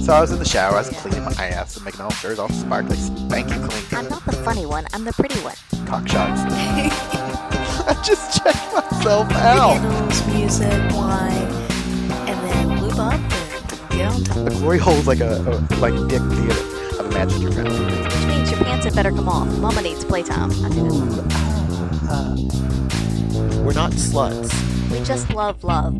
So I was in the shower, I was cleaning my ass and making all sure it's all sparkly, spanky clean. I'm not the funny one, I'm the pretty one. Cock shots. I just checked myself out. Candles, music, wine, and then lube up and get on top. The glory hole's like a dick theater. I've imagined your family. Which means your pants had better come off. Mama needs playtime. I do it. We're not sluts. We just love love.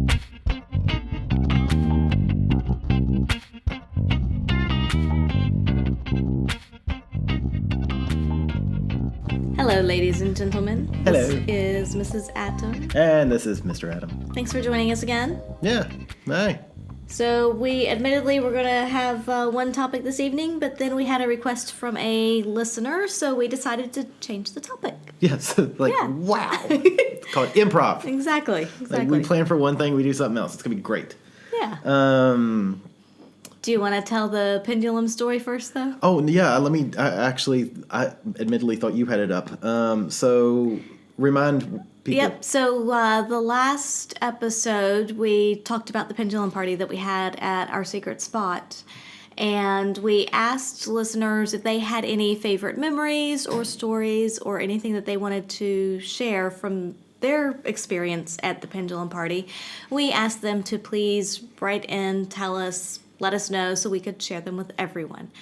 Hello, ladies and gentlemen. Hello. This is Mrs. Atom. And this is Mr. Adam. Thanks for joining us again. Yeah. Hi. So we admittedly were going to have one topic this evening, but then we had a request from a listener, so we decided to change the topic. Yes. Yeah. Wow. It's called improv. Exactly. Like we plan for one thing, we do something else. It's going to be great. Yeah. Do you want to tell the pendulum story first, though? Oh, yeah. I admittedly thought you had it up. So remind people. Yep. So the last episode, we talked about the pendulum party that we had at our secret spot. And we asked listeners if they had any favorite memories or stories or anything that they wanted to share from their experience at the pendulum party. We asked them to please write in, tell us, let us know so we could share them with everyone.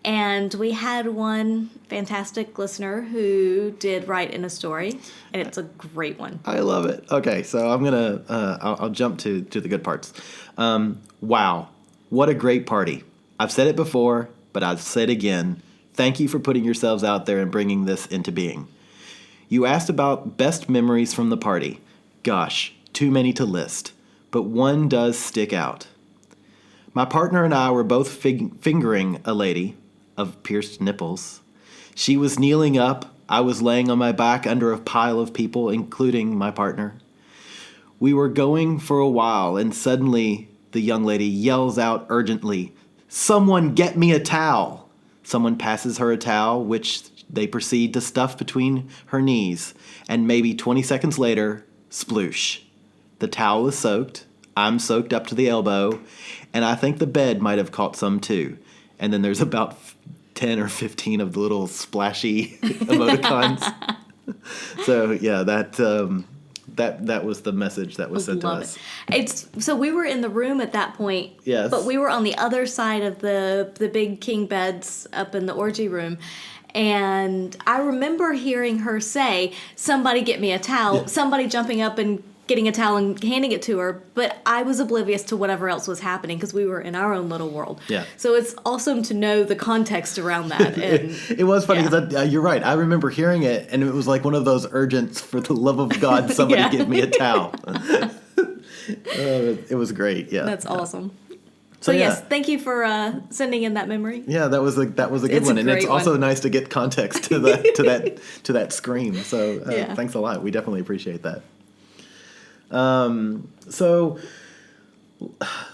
And we had one fantastic listener who did write in a story, and it's a great one. I love it. Okay, so I'm going to, I'll jump to the good parts. Wow, what a great party. I've said it before, but I'll say it again. Thank you for putting yourselves out there and bringing this into being. You asked about best memories from the party. Gosh, too many to list, but one does stick out. My partner and I were both fingering a lady of pierced nipples. She was kneeling up. I was laying on my back under a pile of people, including my partner. We were going for a while, and suddenly the young lady yells out urgently, "Someone get me a towel!" Someone passes her a towel, which they proceed to stuff between her knees, and maybe 20 seconds later, sploosh. The towel is soaked. I'm soaked up to the elbow, and I think the bed might have caught some too. And then there's about 10 or 15 of the little splashy emoticons. So yeah, that was the message that was sent to us. So we were in the room at that point. Yes. But we were on the other side of the big king beds up in the orgy room. And I remember hearing her say, "Somebody get me a towel," Yeah. Somebody jumping up and getting a towel and handing it to her, but I was oblivious to whatever else was happening because we were in our own little world. Yeah. So it's awesome to know the context around that. And it was funny yeah. because you're right. I remember hearing it, and it was like one of those urgent, for the love of God, somebody Yeah. give me a towel. It was great. Yeah, that's awesome. So yeah. Yes, thank you for sending in that memory. Yeah, that was a good It's one, a and it's great also one. nice to get context to that to that scream. So Yeah. Thanks a lot. We definitely appreciate that. So,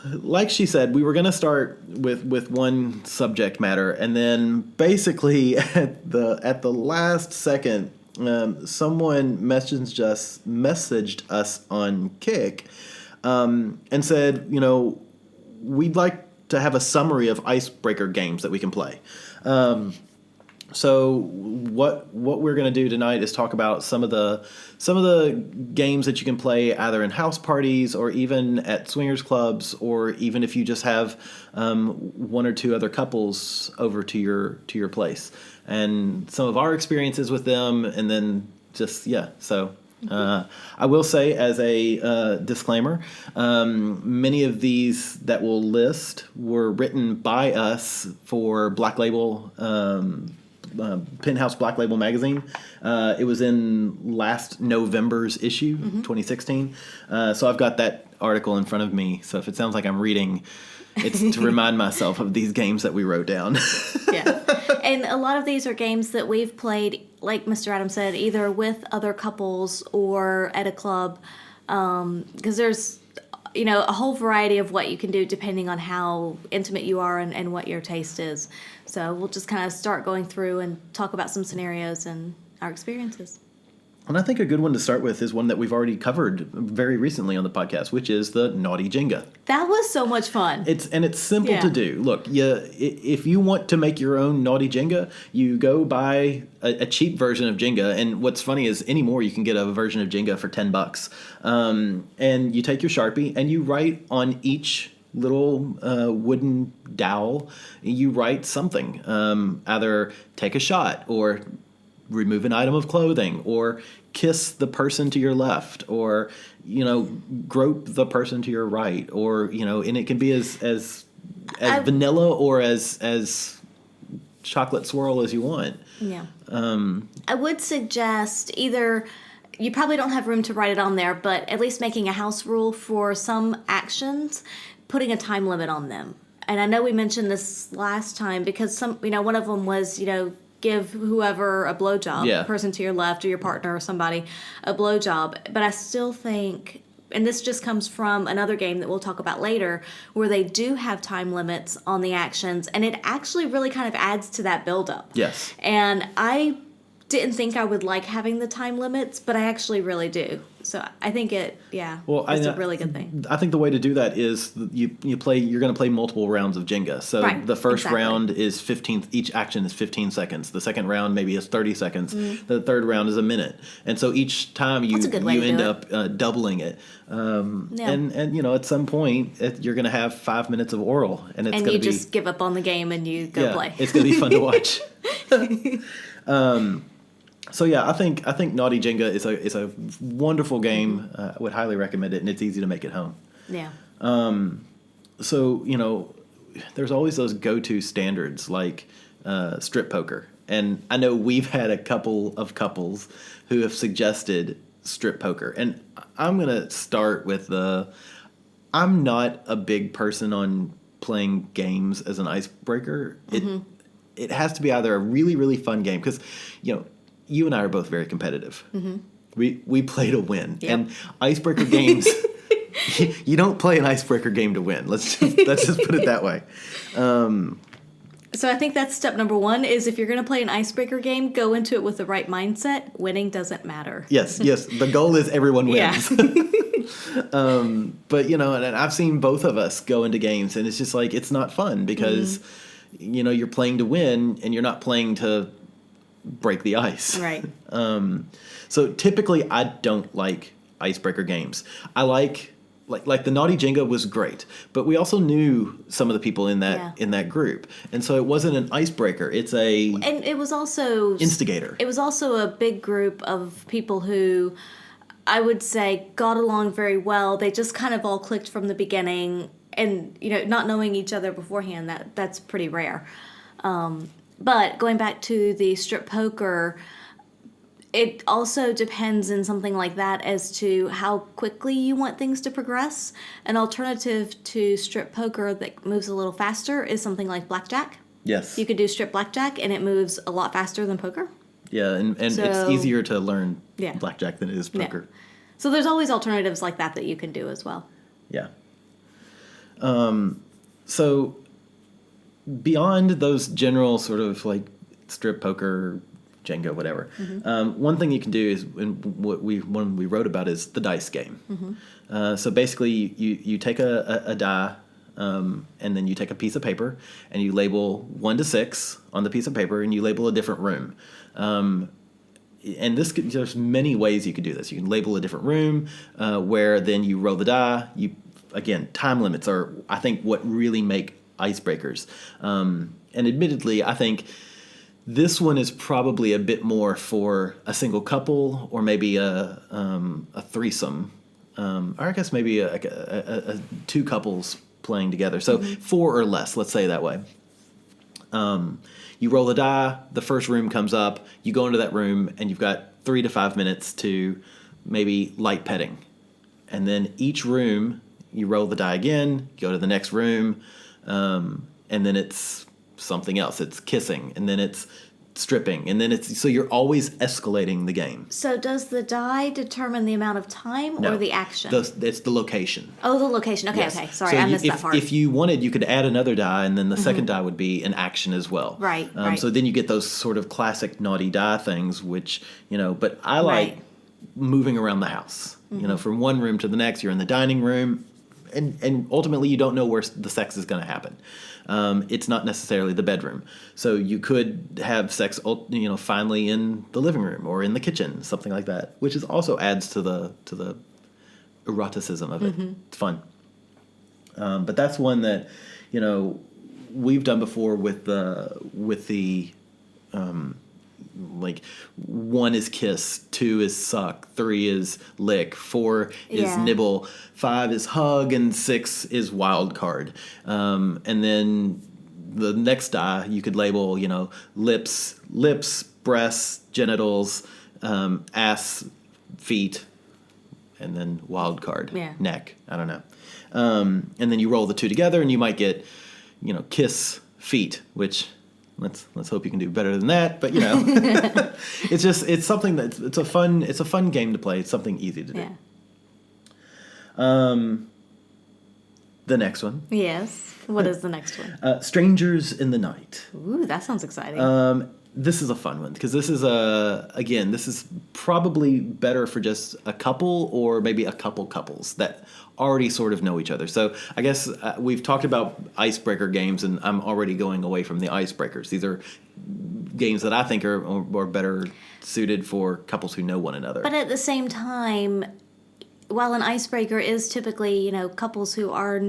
like she said, we were going to start with one subject matter, and then basically at the last second, someone messaged us on Kik, and said, we'd like to have a summary of icebreaker games that we can play. So what we're going to do tonight is talk about some of the games that you can play either in house parties or even at swingers clubs, or even if you just have one or two other couples over to your place, and some of our experiences with them, and then just so. I will say as a disclaimer, many of these that we'll list were written by us for Black Label. Penthouse Black Label magazine. It was in last November's issue, 2016. So I've got that article in front of me. So if it sounds like I'm reading, it's to remind myself of these games that we wrote down. Yeah. And a lot of these are games that we've played, like Mr. Adam said, either with other couples or at a club. Because there's, a whole variety of what you can do depending on how intimate you are and what your taste is. So we'll just kind of start going through and talk about some scenarios and our experiences. And I think a good one to start with is one that we've already covered very recently on the podcast, which is the Naughty Jenga. That was so much fun. It's simple to do. Look, if you want to make your own Naughty Jenga, you go buy a cheap version of Jenga. And what's funny is anymore you can get a version of Jenga for $10. And you take your Sharpie and you write on each little wooden dowel, you write something. Either take a shot or remove an item of clothing or kiss the person to your left or, grope the person to your right or, and it can be as vanilla or as chocolate swirl as you want. Yeah. I would suggest either you probably don't have room to write it on there, but at least making a house rule for some actions, putting a time limit on them. And I know we mentioned this last time because one of them was, give whoever a blowjob, person to your left or your partner or somebody a blowjob. But I still think, and this just comes from another game that we'll talk about later, where they do have time limits on the actions, and it actually really kind of adds to that buildup. Yes. And I didn't think I would like having the time limits, but I actually really do. So I think it's a really good thing. I think the way to do that is you're going to play multiple rounds of Jenga. So the first round is 15, each action is 15 seconds. The second round maybe is 30 seconds. Mm-hmm. The third round is a minute. And so each time you end up doubling it. And at some point you're going to have 5 minutes of oral. And you just give up on the game and you go play. It's going to be fun to watch. So I think Naughty Jenga is a wonderful game. Mm-hmm. I would highly recommend it, and it's easy to make at home. Yeah. So there's always those go-to standards like strip poker, and I know we've had a couple of couples who have suggested strip poker, and I'm gonna start with I'm not a big person on playing games as an icebreaker. Mm-hmm. It has to be either a really, really fun game because you and I are both very competitive. Mm-hmm. We play to win. Yep. And icebreaker games, you don't play an icebreaker game to win. Let's just put it that way. So I think that's step number one is if you're going to play an icebreaker game, go into it with the right mindset. Winning doesn't matter. Yes. The goal is everyone wins. Yeah. But, and I've seen both of us go into games, and it's just like it's not fun because, you're playing to win, and you're not playing to break the ice. Right. So typically I don't like icebreaker games. I like the Naughty Jenga was great, but we also knew some of the people in that group. And so it wasn't an icebreaker. And it was also instigator. It was also a big group of people who I would say got along very well. They just kind of all clicked from the beginning and, not knowing each other beforehand, that's pretty rare. But going back to the strip poker, it also depends in something like that as to how quickly you want things to progress. An alternative to strip poker that moves a little faster is something like blackjack. Yes. You could do strip blackjack and it moves a lot faster than poker. Yeah, and it's easier to learn blackjack than it is poker. Yeah. So there's always alternatives like that you can do as well. Yeah. So beyond those general sort of like strip poker, Jenga, whatever, one thing you can do is when we wrote about is the dice game. Mm-hmm. So basically, you take a die, and then you take a piece of paper and you label 1 to 6 on the piece of paper, and you label a different room. And there's many ways you could do this. You can label a different room where then you roll the die. Again, time limits are, I think, what really make icebreakers. And admittedly, I think this one is probably a bit more for a single couple or maybe a threesome. Or I guess maybe a 2 couples playing together. So 4 or less, let's say that way. You roll the die, the first room comes up, you go into that room, and you've got 3 to 5 minutes to maybe light petting. And then each room, you roll the die again, go to the next room, and then it's something else. It's kissing, and then it's stripping, and then so you're always escalating the game. So does the die determine the amount of time or the action? It's the location. Oh, the location. Okay, yes. okay. Sorry, so I missed that part. If you wanted, you could add another die, and then the second die would be an action as well. Right, So then you get those sort of classic naughty die things, which, but I like moving around the house. You know, from one room to the next, you're in the dining room, and ultimately you don't know where the sex is going to happen. It's not necessarily the bedroom. So you could have sex, you know, finally in the living room or in the kitchen, something like that, which is also adds to the eroticism of it. It's fun. But that's one that, you know, we've done before with the like 1 is kiss, 2 is suck, 3 is lick, 4 is Yeah. nibble, 5 is hug, and 6 is wild card. And then the next die you could label, you know, lips, breasts, genitals, ass, feet, and then wild card, Yeah. neck. I don't know. And then you roll the 2 together, and you might get, you know, kiss, feet, which let's hope you can do better than that. But you know, it's something that it's a fun game to play. It's something easy to do. Yeah. The next one, Yes. What is the next one? Strangers in the Night. Ooh, that sounds exciting. This is a fun one because this is probably better for just a couple or maybe a couple couples that already sort of know each other. So I guess we've talked about icebreaker games, and I'm already going away from the icebreakers. These are games that I think are better suited for couples who know one another. But at the same time, while an icebreaker is typically, you know, couples who are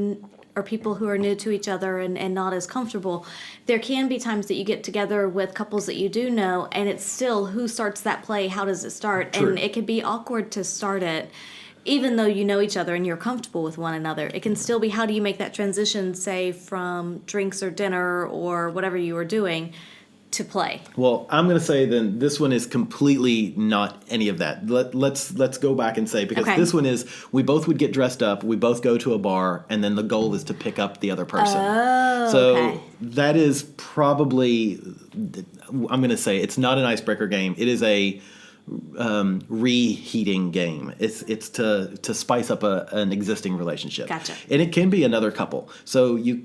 or people who are new to each other and not as comfortable, there can be times that you get together with couples that you do know, and it's still who starts that play, how does it start? True. And it can be awkward to start it, even though you know each other and you're comfortable with one another. It can still be, how do you make that transition, say, from drinks or dinner or whatever you were doing to play? Well, I'm going to say then this one is completely not any of that. Let's go back and say, because Okay. this one is, we both would get dressed up, we both go to a bar, and then the goal is to pick up the other person. Oh, So okay. that is probably, I'm going to say it's not an icebreaker game. It is a reheating game. It's to spice up an existing relationship. Gotcha. And it can be another couple. So you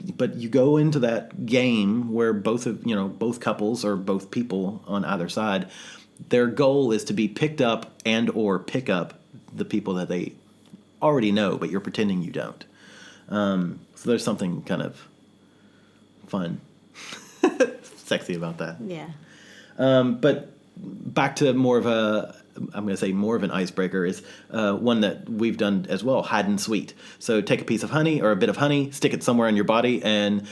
go into that game where both couples or both people on either side, their goal is to be picked up and or pick up the people that they already know, but you're pretending you don't. So there's something kind of fun, sexy about that. Yeah. But back to more of an icebreaker is one that we've done as well, hide and sweet. So take a piece of honey or a bit of honey, stick it somewhere in your body, and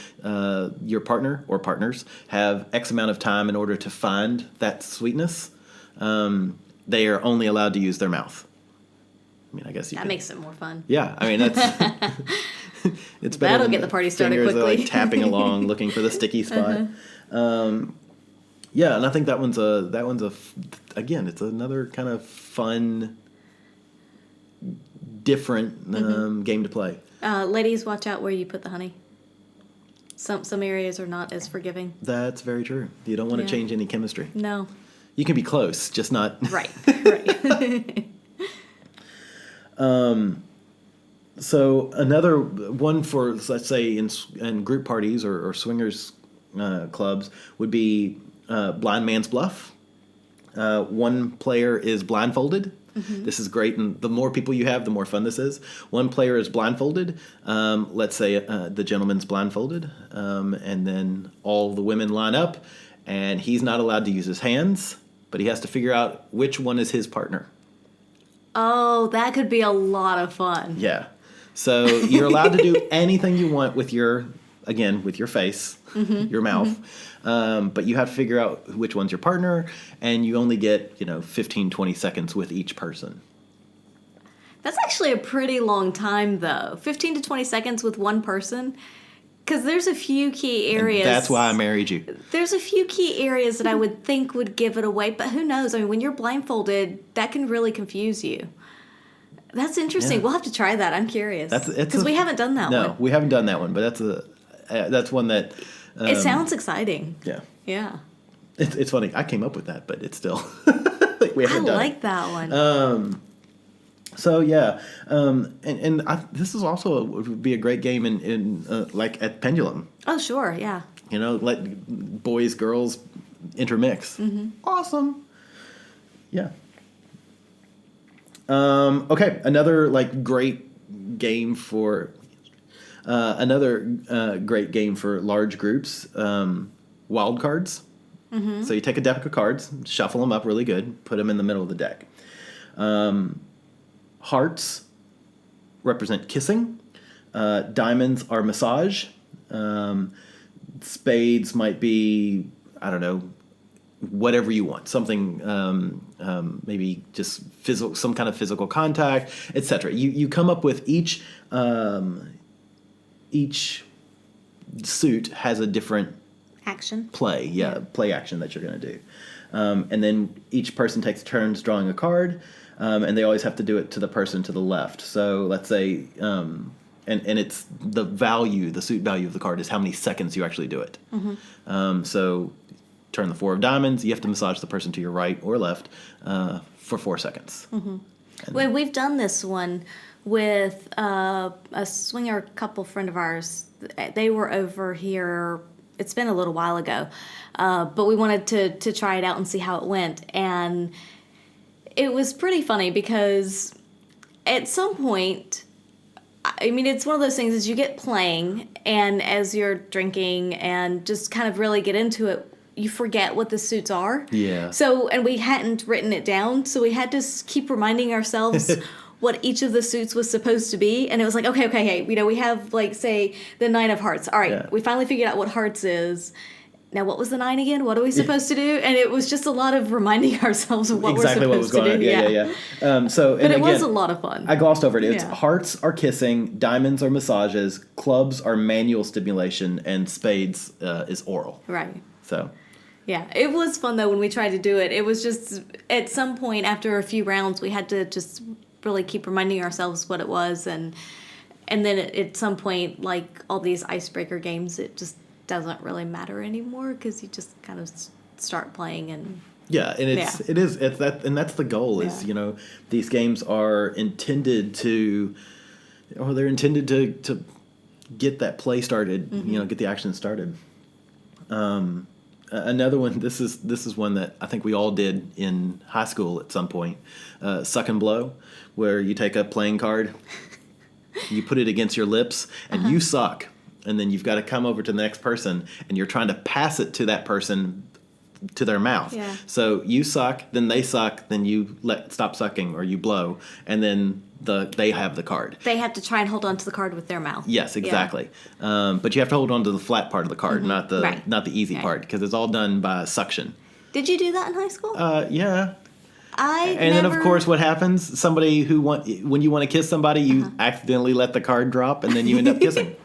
your partner or partners have X amount of time in order to find that sweetness. They are only allowed to use their mouth. I mean, I guess That makes it more fun. Yeah, I mean that's it's better. That'll than get the party started fingers are, quickly. like tapping along, looking for the sticky spot. Yeah, and I think that one's again, it's another kind of fun, different game to play. Ladies, watch out where you put the honey. Some areas are not as forgiving. That's very true. You don't want to Yeah. change any chemistry. No. You can be close, just not Right. Right. So another one for, let's say, in group parties or swingers clubs would be blind man's bluff. One player is blindfolded. This is great, and the more people you have, the more fun this is. One player is blindfolded. Let's say the gentleman's blindfolded, and then all the women line up, and he's not allowed to use his hands, but he has to figure out which one is his partner. Oh, that could be a lot of fun. Yeah. So you're allowed to do anything you want with your face, your mouth, but you have to figure out which one's your partner, and you only get 15, 20 seconds with each person. That's actually a pretty long time, though. 15 to 20 seconds with one person. Because there's a few key areas. And that's why I married you. There's a few key areas that I would think would give it away, but who knows? I mean, when you're blindfolded, that can really confuse you. That's interesting. Yeah. We'll have to try that. I'm curious. Because we haven't done that one. No, we haven't done that one, but that's one that... it sounds exciting. Yeah. Yeah. It's funny. I came up with that, but it's still... we haven't done it. That one. So yeah, this is also would be a great game in like at Pendulum. Oh, sure, yeah. Let boys, girls intermix. Awesome. Yeah. Okay, another like great game for great game for large groups. Wild cards. Mm-hmm. So you take a deck of cards, shuffle them up really good, put them in the middle of the deck. Hearts represent kissing. Diamonds are massage. Spades might be, I don't know, whatever you want. Something, maybe just physical, some kind of physical contact, etc. You come up with each suit has a different Action. play action that you're going to do. And then each person takes turns drawing a card, and they always have to do it to the person to the left. So let's say, and it's the suit value of the card is how many seconds you actually do it. Mm-hmm. So turn the 4 of diamonds, you have to massage the person to your right or left for 4 seconds. Mm-hmm. Well, we've done this one with a swinger couple friend of ours. They were over here. It's been a little while ago, but we wanted to try it out and see how it went. And it was pretty funny because at some point, I mean, it's one of those things as you get playing and as you're drinking and just kind of really get into it, you forget what the suits are. Yeah. So, and we hadn't written it down, so we had to keep reminding ourselves what each of the suits was supposed to be. And it was like, okay, hey, we have, like, say, the 9 of hearts. All right, we finally figured out what hearts is. Now, what was the 9 again? What are we supposed to do? And it was just a lot of reminding ourselves of what exactly we're what was supposed going to do. on. Yeah. But it was a lot of fun. I glossed over it. It's Yeah. hearts are kissing, diamonds are massages, clubs are manual stimulation, and spades is oral. Right. So... Yeah, it was fun, though, when we tried to do it. It was just, at some point, after a few rounds, we had to just really keep reminding ourselves what it was. And then at some point, like all these icebreaker games, it just doesn't really matter anymore because you just kind of start playing and... Yeah, and it's that, and that's the goal is, these games are intended to get that play started, Mm-hmm. get the action started. Another one. This is one that I think we all did in high school at some point. Suck and blow, where you take a playing card, you put it against your lips, and you suck, and then you've got to come over to the next person, and you're trying to pass it to that person to their mouth. Yeah. So you suck, then they suck, then you stop sucking or you blow, and then they have the card. They have to try and hold on to the card with their mouth. Yes, exactly. Yeah. But you have to hold on to the flat part of the card, not the easy part, because it's all done by suction. Did you do that in high school? Yeah. Then of course what happens? Somebody when you want to kiss somebody, you accidentally let the card drop, and then you end up kissing.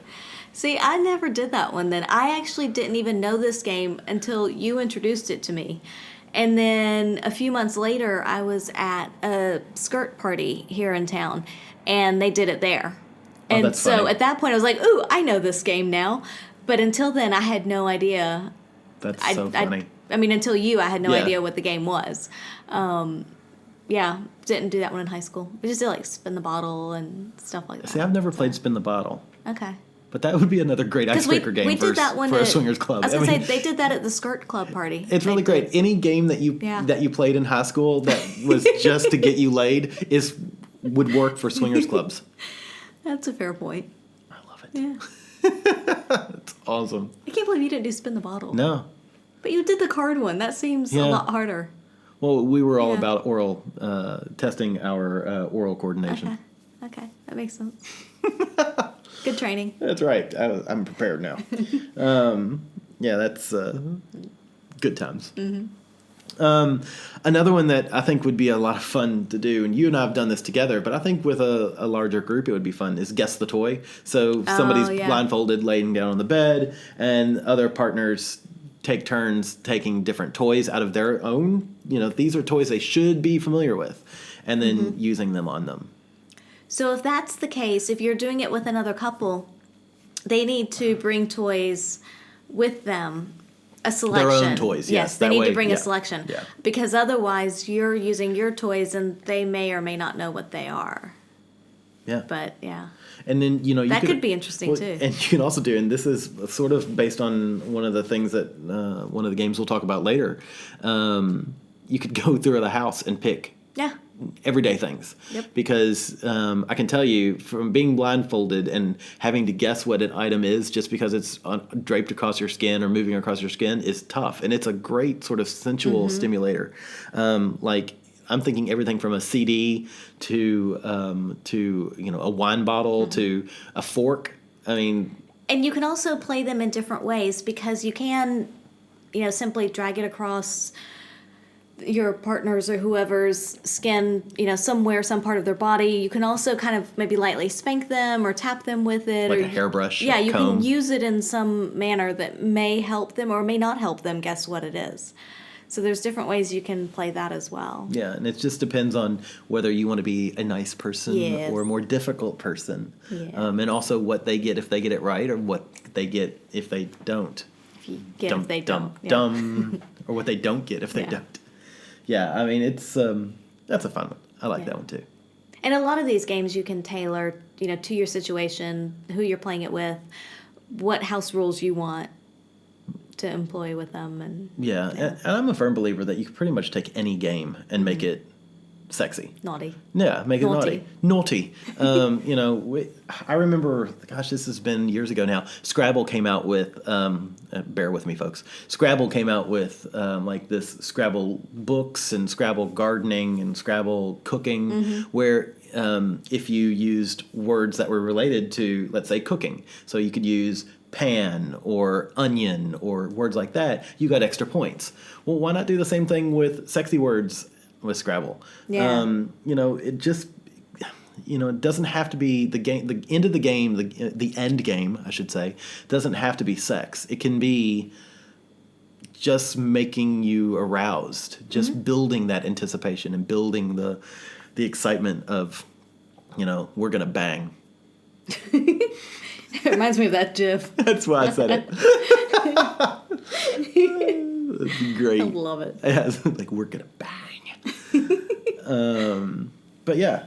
See, I never did that one then. I actually didn't even know this game until you introduced it to me. And then a few months later, I was at a skirt party here in town, and they did it there. And that's so funny. at that point, I was like, ooh, I know this game now. But until then, I had no idea. That's so funny. I mean, until I had no idea what the game was. Didn't do that one in high school. We just did, like, spin the bottle and stuff like that. See, I've never played Spin the Bottle. Okay. But that would be another great icebreaker game for a swingers club. I was going to say, they did that at the skirt club party. It's really great. Any game that you played in high school that was just to get you laid would work for swingers clubs. That's a fair point. I love it. Yeah. It's awesome. I can't believe you didn't do spin the bottle. No. But you did the card one. That seems a lot harder. Well, we were all about oral, testing our oral coordination. Okay. That makes sense. Good training. That's right. I'm prepared now. That's good times. Mm-hmm. Another one that I think would be a lot of fun to do, and you and I have done this together, but I think with a larger group it would be fun, is Guess the Toy. So somebody's blindfolded, laying down on the bed, and other partners take turns taking different toys out of their own. These are toys they should be familiar with, and then using them on them. So if that's the case, if you're doing it with another couple, they need to bring toys with them, a selection. Their own toys, yes. They need to bring a selection. Yeah. Because otherwise you're using your toys and they may or may not know what they are. Yeah. But, yeah. And then, that could be interesting, too. And you can also do, and this is sort of based on one of the things that, one of the games we'll talk about later, you could go through the house and pick Yeah. everyday things. Yep. Because I can tell you from being blindfolded and having to guess what an item is just because it's draped across your skin or moving across your skin is tough. And it's a great sort of sensual stimulator. Like I'm thinking everything from a CD to a wine bottle to a fork. I mean, and you can also play them in different ways because you can, simply drag it across your partner's or whoever's skin, somewhere, some part of their body. You can also kind of maybe lightly spank them or tap them with it. like or, a hairbrush. Yeah, you comb. can use it in some manner that may help them or may not help them guess what it is. So there's different ways you can play that as well. Yeah, and it just depends on whether you want to be a nice person Yes. or a more difficult person. Yeah. And also what they get if they get it right or what they get if they don't. If you get if they don't. Yeah. Dumb, or what they don't get if they Yeah. don't. Yeah, I mean, it's that's a fun one. I like that one too. And a lot of these games you can tailor, to your situation, who you're playing it with, what house rules you want to employ with them. And Yeah, and I'm a firm believer that you can pretty much take any game and make it sexy. naughty. Yeah, make it Naughty. naughty. I remember, gosh, this has been years ago now. Scrabble came out with, bear with me, folks. Scrabble came out with like this Scrabble books and Scrabble gardening and Scrabble cooking, where if you used words that were related to, let's say, cooking, so you could use pan or onion or words like that, you got extra points. Well, why not do the same thing with sexy words with Scrabble? Yeah. It just, it doesn't have to be the game, the end of the game, the end game, I should say, doesn't have to be sex. It can be just making you aroused, just building that anticipation and building the excitement of, we're going to bang. It reminds me of that GIF. That's why I said it. That's great. I love it. Yeah, it's like we're gonna bang. But yeah.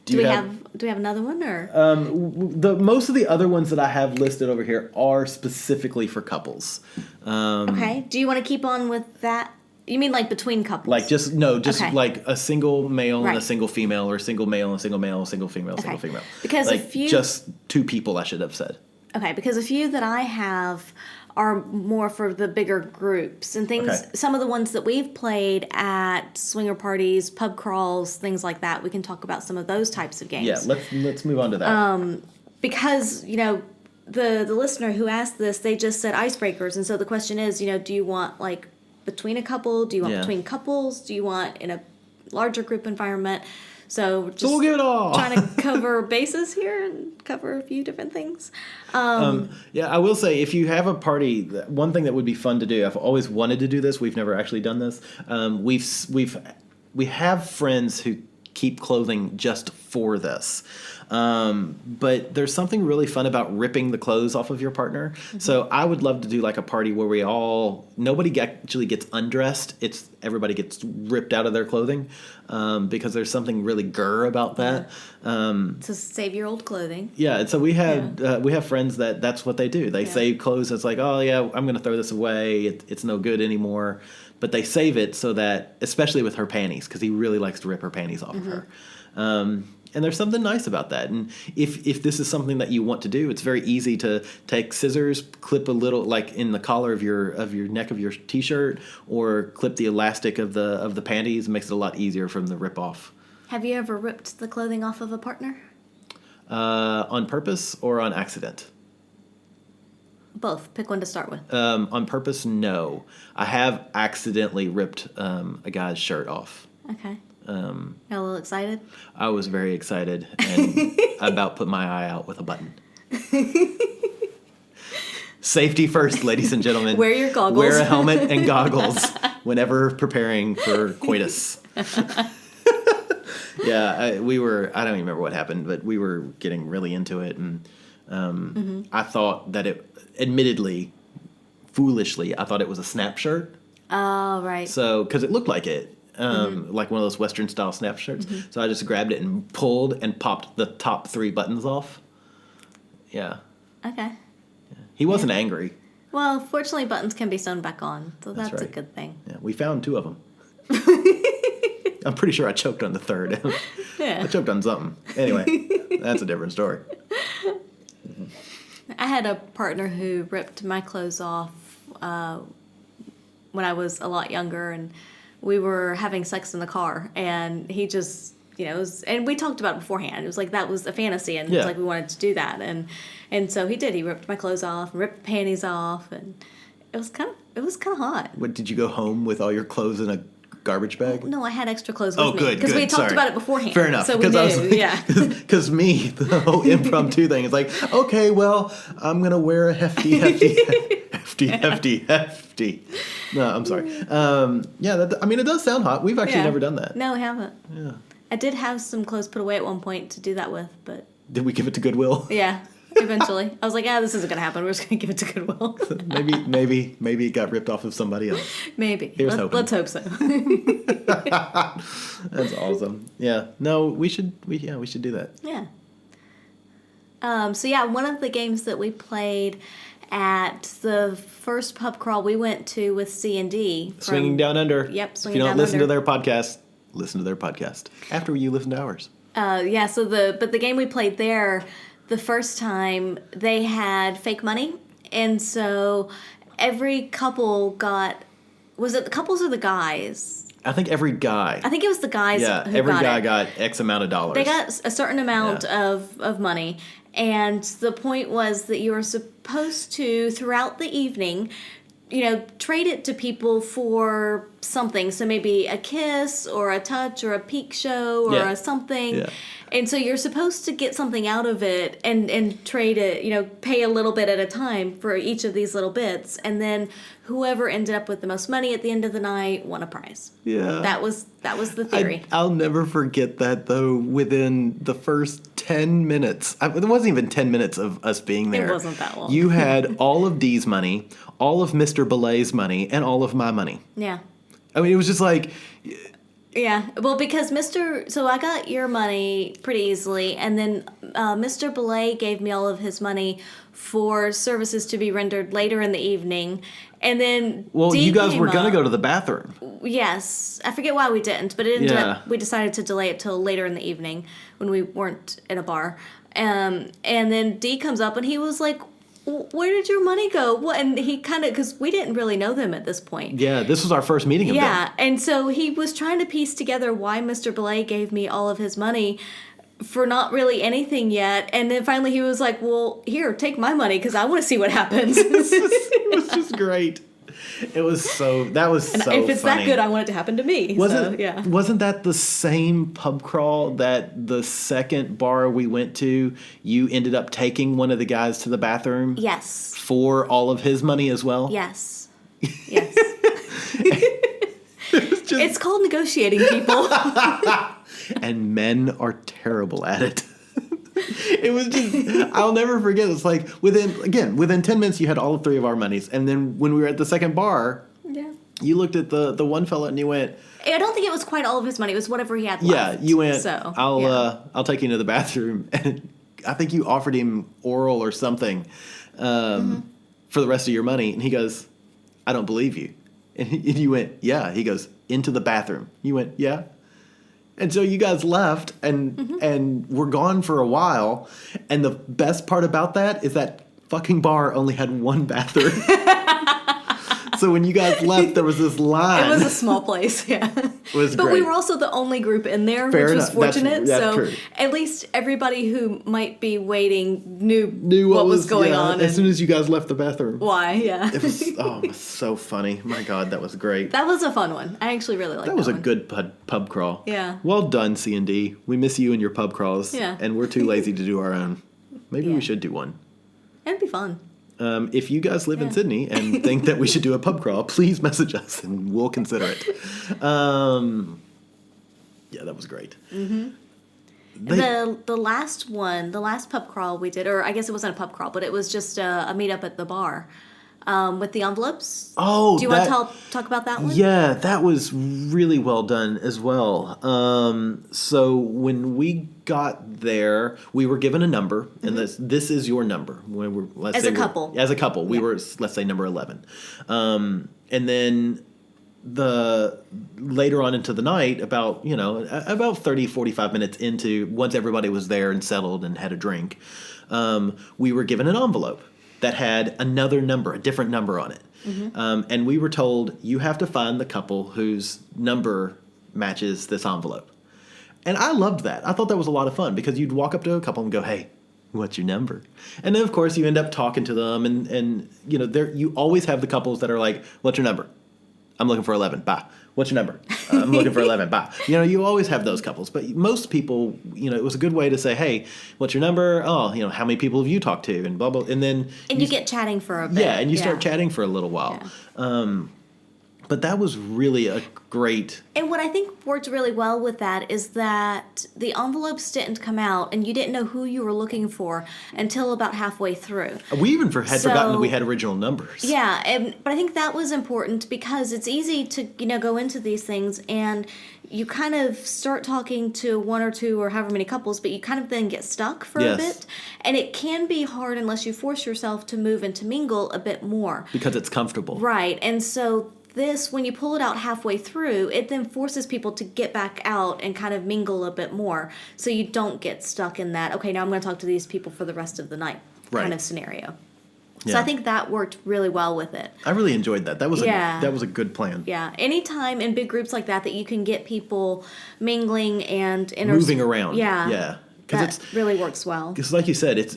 Do we have another one or? the most of the other ones that I have listed over here are specifically for couples. Okay. Do you want to keep on with that? You mean like between couples? Like Okay. like a single male and Right. a single female, or a single male and a single male, a single female, a single female. Because like if you- just two people, I should have said. Okay, because a few that I have are more for the bigger groups and things. Okay. Some of the ones that we've played at swinger parties, pub crawls, things like that. We can talk about some of those types of games. Yeah, let's move on to that. Because the listener who asked this, they just said icebreakers, and so the question is, do you want like between a couple? Do you want Yeah. between couples? Do you want in a larger group environment? So we're just we'll give it all. trying to cover bases here and cover a few different things. Yeah, I will say, if you have a party, one thing that would be fun to do, I've always wanted to do this, we've never actually done this. We have friends who keep clothing just for this. But there's something really fun about ripping the clothes off of your partner. So I would love to do like a party where nobody actually gets undressed. It's everybody gets ripped out of their clothing, because there's something really about that. To save your old clothing. Yeah, and so we have friends that's what they do. They save clothes. It's like, oh yeah, I'm going to throw this away. It's no good anymore. But they save it so that, especially with her panties, because he really likes to rip her panties off of her. And there's something nice about that. And if this is something that you want to do, it's very easy to take scissors, clip a little, like in the collar of your neck of your t-shirt, or clip the elastic of the panties. It makes it a lot easier from the rip off. Have you ever ripped the clothing off of a partner? On purpose or on accident? Both. Pick one to start with. On purpose, no. I have accidentally ripped a guy's shirt off. Okay. Got a little excited? I was very excited and I about put my eye out with a button. Safety first, ladies and gentlemen. Wear your goggles. Wear a helmet and goggles whenever preparing for coitus. Yeah, I don't even remember what happened, but we were getting really into it, and I thought that admittedly, foolishly, I thought it was a snap shirt. Oh, right. So, because it looked like it. Like one of those Western style snap shirts. So I just grabbed it and pulled and popped the top 3 buttons off. Yeah. Okay. He wasn't angry. Well, fortunately, buttons can be sewn back on, so that's a right. good thing. Yeah, we found 2 of them. I'm pretty sure I choked on the third. Yeah. I choked on something. Anyway, that's a different story. I had a partner who ripped my clothes off when I was a lot younger, and we were having sex in the car, and he just, and we talked about it beforehand. It was like that was a fantasy, and it's like we wanted to do that, and so he did. He ripped my clothes off, and ripped the panties off, and it was kind of hot. What, did you go home with all your clothes in a garbage bag? No, I had extra clothes with me. Good, because we had talked sorry. about it beforehand. Fair enough. So we knew, Because the whole impromptu thing is like, okay, well, I'm going to wear a hefty. No, I'm sorry. It does sound hot. We've actually never done that. No, we haven't. Yeah. I did have some clothes put away at one point to do that with, but... Did we give it to Goodwill? Yeah, eventually. I was like, this isn't going to happen. We're just going to give it to Goodwill. maybe it got ripped off of somebody else. Maybe. Here's hoping. Let's hope so. That's awesome. Yeah. No, we should do that. Yeah. One of the games that we played at the first pub crawl we went to with C&D. Swinging Down Under. Yep, If you don't listen to their podcast, listen to their podcast after you listen to ours. But the game we played there, the first time, they had fake money. And so every couple got, was it the couples or the guys? I think every guy. I think it was the guys Yeah, who every got guy it. got X amount of dollars. They got a certain amount of money. And the point was that you were supposed to, throughout the evening, trade it to people for something. So maybe a kiss or a touch or a peek show or a something. Yeah. And so you're supposed to get something out of it and trade it, pay a little bit at a time for each of these little bits. And then whoever ended up with the most money at the end of the night won a prize. Yeah. That was the theory. I'll never forget that, though, within the first 10 minutes. It wasn't even 10 minutes of us being there. It wasn't that long. You had all of Dee's money, all of Mr. Belay's money, and all of my money. Yeah. I mean, it was just like... Yeah, well, because so I got your money pretty easily, and then Mr. Belay gave me all of his money for services to be rendered later in the evening, and then Dee you guys came were going to up. go to the bathroom. Yes, I forget why we didn't, but it ended up, we decided to delay it till later in the evening when we weren't in a bar, and then Dee comes up and he was like, where did your money go? What? And he kind of, because we didn't really know them at this point. Yeah, this was our first meeting of them. Yeah, and so he was trying to piece together why Mr. Belay gave me all of his money for not really anything yet. And then finally he was like, well, here, take my money because I want to see what happens. It was just great. That was so If funny. it's that good, I want it to happen to me. Wasn't that the same pub crawl that the second bar we went to, you ended up taking one of the guys to the bathroom? Yes. For all of his money as well? Yes. Yes. It's called negotiating, people. And men are terrible at it. It was just, I'll never forget. It's like within 10 minutes, you had all three of our monies. And then when we were at the second bar, you looked at the one fella and you went, I don't think it was quite all of his money. It was whatever he had left. Yeah, you went, so, I'll take you into the bathroom. And I think you offered him oral or something for the rest of your money. And he goes, I don't believe you. And you went, yeah. He goes, into the bathroom. You went, yeah. And so you guys left and were gone for a while. And the best part about that is that fucking bar only had one bathroom. So when you guys left, there was this line. It was a small place, yeah. It was but great. we were also the only group in there, Fair which was enough. fortunate. That's so true. at least everybody who might be waiting knew what was going on. As soon as you guys left the bathroom. Why, yeah. It was, it was so funny. My God, that was great. That was a fun one. I actually really liked that. That was a one. good pub crawl. Yeah. Well done, C&D. We miss you and your pub crawls. Yeah. And we're too lazy to do our own. Maybe Yeah. we should do one. It'd be fun. If you guys live in Sydney and think that we should do a pub crawl, please message us and we'll consider it. Yeah, that was great. Mm-hmm. The last one, the last pub crawl we did, or I guess it wasn't a pub crawl, but it was just a meetup at the bar with the envelopes. Oh, do you want to talk about that one? Yeah, that was really well done as well. So when we got there, we were given a number, and this is your number. When we're, As a couple, we were, let's say, number 11. And then the later on into the night, about 30, 45 minutes into, once everybody was there and settled and had a drink, we were given an envelope that had another number, a different number on it. And we were told, you have to find the couple whose number matches this envelope. And I loved that. I thought that was a lot of fun, because you'd walk up to a couple and go, hey, what's your number? And then, of course, you end up talking to them. And you always have the couples that are like, what's your number? I'm looking for 11. Bye. What's your number? I'm looking for 11. Bye. You always have those couples. But most people, it was a good way to say, hey, what's your number? Oh, how many people have you talked to? And blah, blah. And then... And you get chatting for a bit. Yeah, and you start chatting for a little while. Yeah. But that was really a great... And what I think worked really well with that is that the envelopes didn't come out, and you didn't know who you were looking for until about halfway through. We even had forgotten that we had original numbers. Yeah, but I think that was important, because it's easy to go into these things and you kind of start talking to one or two or however many couples, but you kind of then get stuck for a bit. And it can be hard unless you force yourself to move and to mingle a bit more. Because it's comfortable. Right, and so... This, when you pull it out halfway through, it then forces people to get back out and kind of mingle a bit more, so you don't get stuck in that, okay, now I'm going to talk to these people for the rest of the night kind of scenario. Yeah. So I think that worked really well with it. I really enjoyed that. That was a good plan. Yeah. Anytime in big groups like that you can get people mingling and moving around. Yeah. Yeah. That really works well. Because, like you said, it's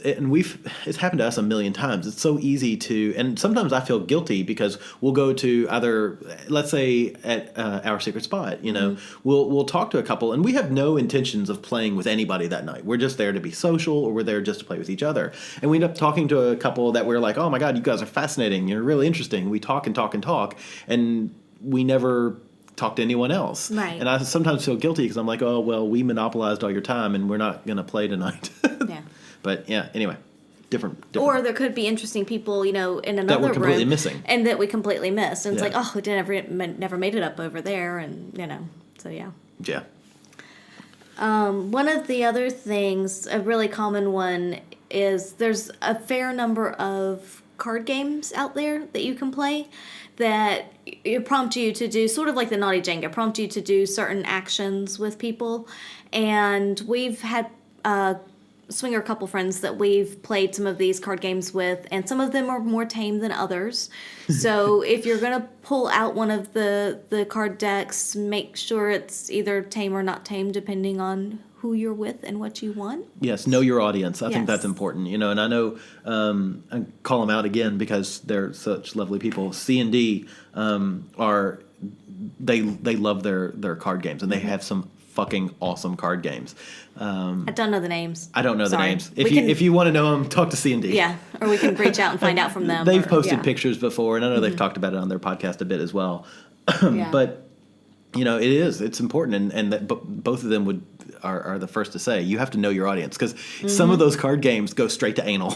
happened to us a million times. It's so easy to, and sometimes I feel guilty because we'll go to either, let's say at Our Secret Spot, we'll talk to a couple, and we have no intentions of playing with anybody that night. We're just there to be social, or we're there just to play with each other. And we end up talking to a couple that we're like, oh my God, you guys are fascinating. You're really interesting. We talk and talk and talk, and we never talk to anyone else. Right. And I sometimes feel guilty because I'm like, oh, well, we monopolized all your time and we're not going to play tonight. Yeah. But yeah, anyway, different. Or there could be interesting people, in another that we're room. completely missing. And that we completely missed. And it's like, oh, we never made it up over there. And, so yeah. Yeah. One of the other things, a really common one, is there's a fair number of card games out there that you can play that prompt you to do, sort of like the Naughty Jenga, prompt you to do certain actions with people. And we've had swinger couple friends that we've played some of these card games with, and some of them are more tame than others. So if you're going to pull out one of the card decks, make sure it's either tame or not tame, depending on who you're with and what you want. Yes, know your audience. I think that's important. And I know I call them out again because they're such lovely people. C&D they love their card games, and they have some fucking awesome card games. I don't know the names. I don't know the names. If you want to know them, talk to C&D. Yeah, or we can reach out and find out from them. They've posted pictures before, and I know they've talked about it on their podcast a bit as well. But it's important, and that both of them are the first to say you have to know your audience, because some of those card games go straight to anal.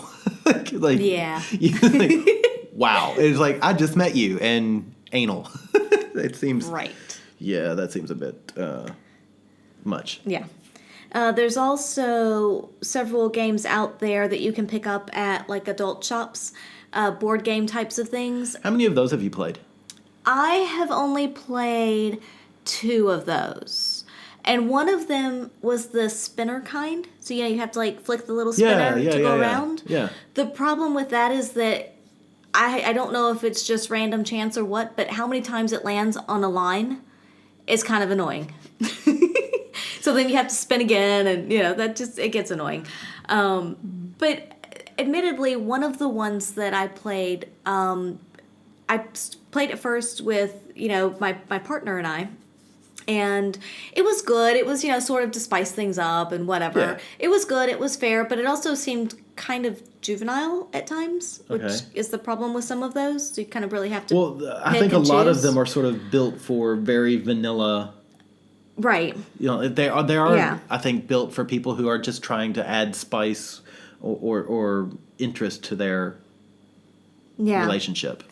Wow, it's like I just met you and anal. It seems right. Yeah, that seems a bit much. Yeah. There's also several games out there that you can pick up at like adult shops, board game types of things. How many of those have you played? I have only played 2 of those. And one of them was the spinner kind. So, you have to like flick the little spinner to go around. Yeah. The problem with that is that I don't know if it's just random chance or what, but how many times it lands on a line is kind of annoying. So then you have to spin again, and it gets annoying. But admittedly, one of the ones that I played, I played it first with my partner and I, and it was good. It was sort of to spice things up and whatever. Yeah. It was good. It was fair, but it also seemed kind of juvenile at times, which is the problem with some of those. So you kind of really have to. Well, I think a lot of them are sort of built for very vanilla. Right. They are. I think built for people who are just trying to add spice or interest to their relationship.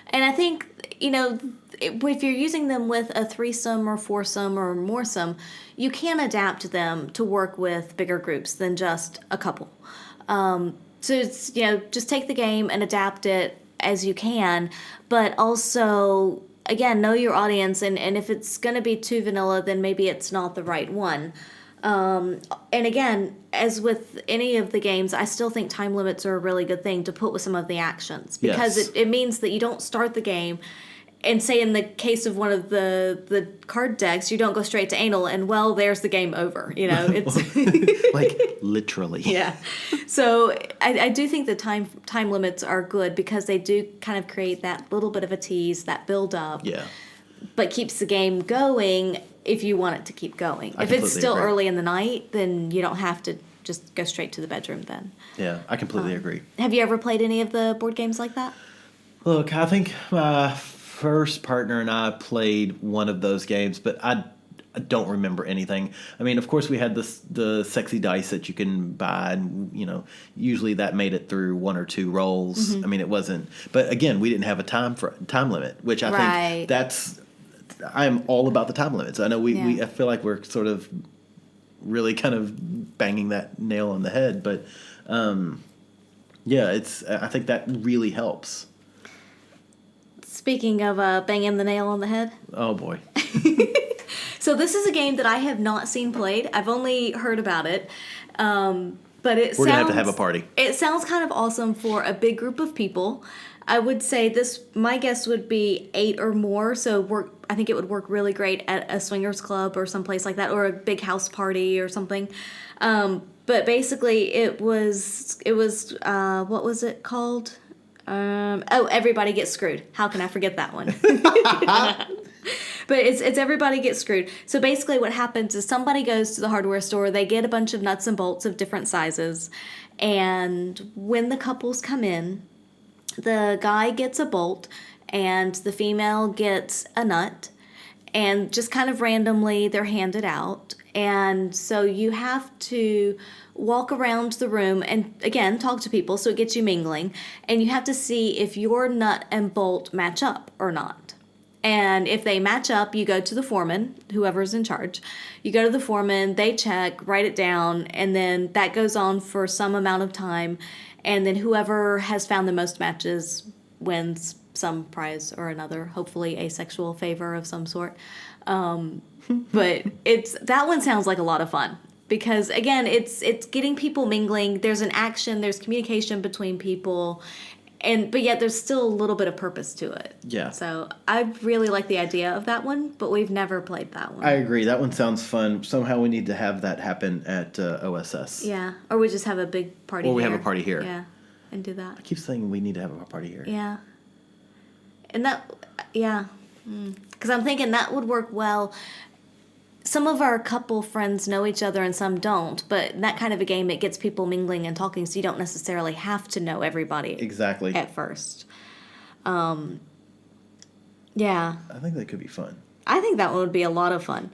And I think if you're using them with a threesome or foursome or moresome, you can adapt them to work with bigger groups than just a couple. So it's just take the game and adapt it as you can, but also again, know your audience, and if it's going to be too vanilla, then maybe it's not the right one. And again, as with any of the games, I still think time limits are a really good thing to put with some of the actions, because Yes. it means that you don't start the game and say in the case of one of the card decks, you don't go straight to anal and, well, there's the game over. You know, it's Like, literally. yeah. So I do think the time limits are good because they do kind of create that little bit of a tease, that build up. Yeah. But keeps the game going if you want it to keep going. I If it's completely still agree. early in the night, then you don't have to just go straight to the bedroom then. Yeah, I completely agree. Have you ever played any of the board games like that? Look, I think my first partner and I played one of those games, but I don't remember anything. I mean, of course, we had the sexy dice that you can buy, and usually that made it through one or two rolls. I mean, it wasn't. But again, we didn't have a time limit, which I Right. think I am all about the time limits. I know Yeah. I feel like we're sort of really kind of banging that nail on the head, but yeah, I think that really helps. Speaking of banging the nail on the head. Oh boy. So this is a game that I have not seen played. I've only heard about it. But We're gonna have to have a party. It sounds kind of awesome for a big group of people. I would say my guess would be 8 or more. So I think it would work really great at a swingers club or someplace like that, or a big house party or something. But basically it was what was it called? Everybody Gets Screwed. How can I forget that one? But it's Everybody Gets Screwed. So basically what happens is somebody goes to the hardware store, they get a bunch of nuts and bolts of different sizes, and when the couples come in, the guy gets a bolt and the female gets a nut, and just kind of randomly they're handed out. And so you have to walk around the room and, again, talk to people, so it gets you mingling, and you have to see if your nut and bolt match up or not. And if they match up, you go to the foreman, whoever's in charge. You go to the foreman, they check, write it down, and then that goes on for some amount of time. And then whoever has found the most matches wins some prize or another, hopefully a sexual favor of some sort. But that one sounds like a lot of fun. Because, again, it's getting people mingling. There's an action, there's communication between people. But yet there's still a little bit of purpose to it. Yeah. So I really like the idea of that one, but we've never played that one. I agree. That one sounds fun. Somehow we need to have that happen at OSS. Yeah. Or we just have a big party here. Or we have a party here. Yeah. And do that. I keep saying we need to have a party here. Yeah. And because I'm thinking that would work well. Some of our couple friends know each other and some don't, but in that kind of a game, it gets people mingling and talking, so you don't necessarily have to know everybody Exactly. at first. Yeah. I think that could be fun. I think that one would be a lot of fun.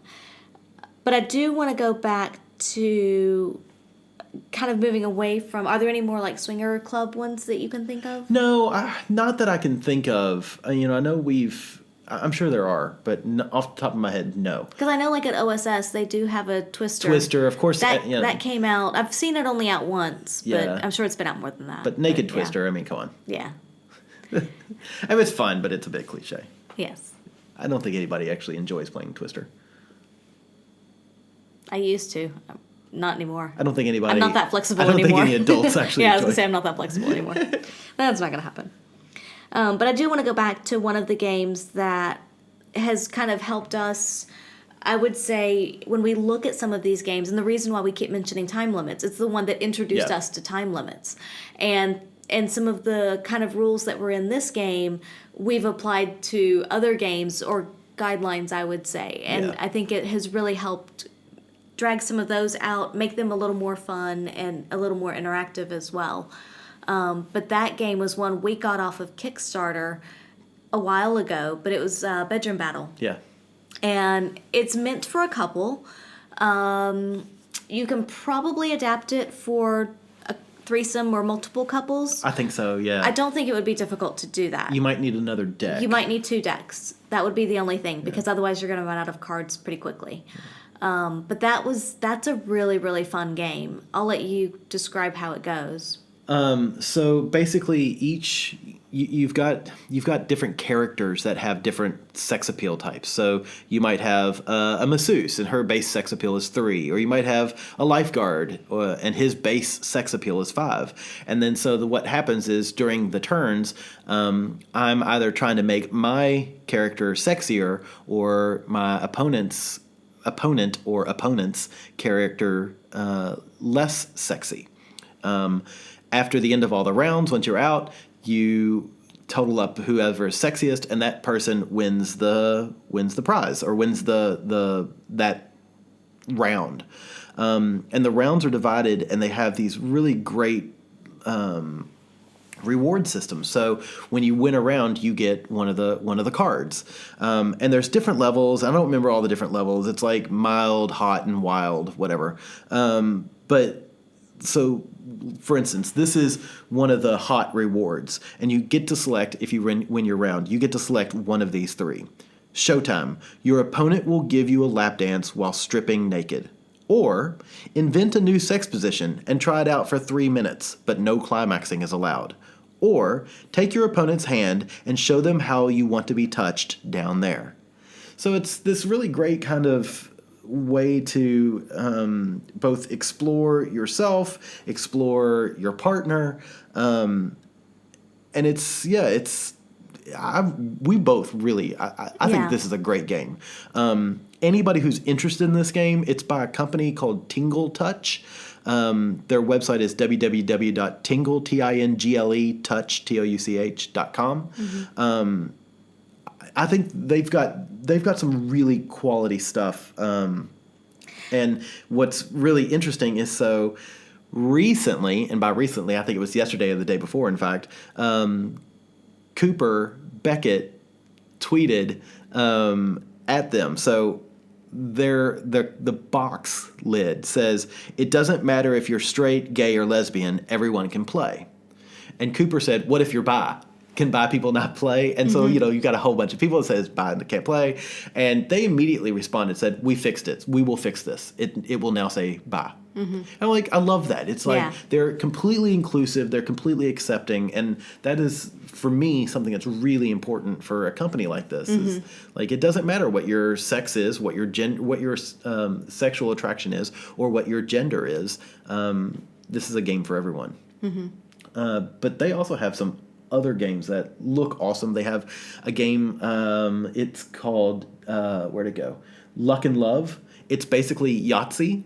But I do want to go back to kind of moving away from, are there any more like swinger club ones that you can think of? No, not that I can think of. I know I'm sure there are, but off the top of my head, no. Because I know like at OSS, they do have a Twister. Twister, of course. That came out. I've seen it only out once, but Yeah. I'm sure it's been out more than that. But Naked yeah. Twister, I mean, come on. Yeah. I mean, it's fun, but it's a bit cliche. Yes. I don't think anybody actually enjoys playing Twister. I used to. Not anymore. I don't think anybody... I'm not that flexible I don't anymore. think any adults actually Yeah, I was enjoy going to say I'm not that flexible anymore. That's not going to happen. But I do want to go back to one of the games that has kind of helped us, I would say, when we look at some of these games, and the reason why we keep mentioning time limits, it's the one that introduced Yeah. us to time limits. And some of the kind of rules that were in this game, we've applied to other games, or guidelines, I would say. And Yeah. I think it has really helped drag some of those out, make them a little more fun and a little more interactive as well. But that game was one we got off of Kickstarter a while ago, but it was Bedroom Battle. Yeah. And it's meant for a couple. You can probably adapt it for a threesome or multiple couples. I think so, yeah. I don't think it would be difficult to do that. You might need another deck. You might need 2 decks. That would be the only thing, because otherwise you're going to run out of cards pretty quickly. But that's a really, really fun game. I'll let you describe how it goes. So basically, you've got different characters that have different sex appeal types. So you might have a masseuse, and her base sex appeal is 3, or you might have a lifeguard, and his base sex appeal is 5. And then what happens is during the turns, I'm either trying to make my character sexier or my opponent's character less sexy. After the end of all the rounds, once you're out, you total up whoever is sexiest, and that person wins the prize, or wins that round. And the rounds are divided, and they have these really great reward systems. So when you win a round, you get one of the cards. And there's different levels. I don't remember all the different levels. It's like mild, hot, and wild, whatever. So, for instance, this is one of the hot rewards, and you get to select, if you win your round, you get to select one of these 3. Showtime. Your opponent will give you a lap dance while stripping naked. Or, invent a new sex position and try it out for 3 minutes, but no climaxing is allowed. Or, take your opponent's hand and show them how you want to be touched down there. So it's this really great kind of way to both explore yourself, explore your partner, and we both really, I think this is a great game. Anybody who's interested in this game, it's by a company called Tingle Touch. Their website is www.tingle.touch.com. Mm-hmm. I think they've got some really quality stuff. And what's really interesting is, so recently, and by recently I think it was yesterday or the day before, in fact, Cooper Beckett tweeted at them. So the box lid says, "It doesn't matter if you're straight, gay, or lesbian, everyone can play." And Cooper said, "What if you're bi? Can bi people not play?" And so, you've got a whole bunch of people that says bi can't play. And they immediately responded, said, "We fixed it. We will fix this. It will now say bi." Mm-hmm. And I love that. It's like they're completely inclusive. They're completely accepting. And that is, for me, something that's really important for a company like this. Mm-hmm. Is like, it doesn't matter what your sex is, what your sexual attraction is, or what your gender is. This is a game for everyone. Mm-hmm. But they also have some other games that look awesome. They have a game, it's called, where'd it go? Luck and Love. It's basically Yahtzee.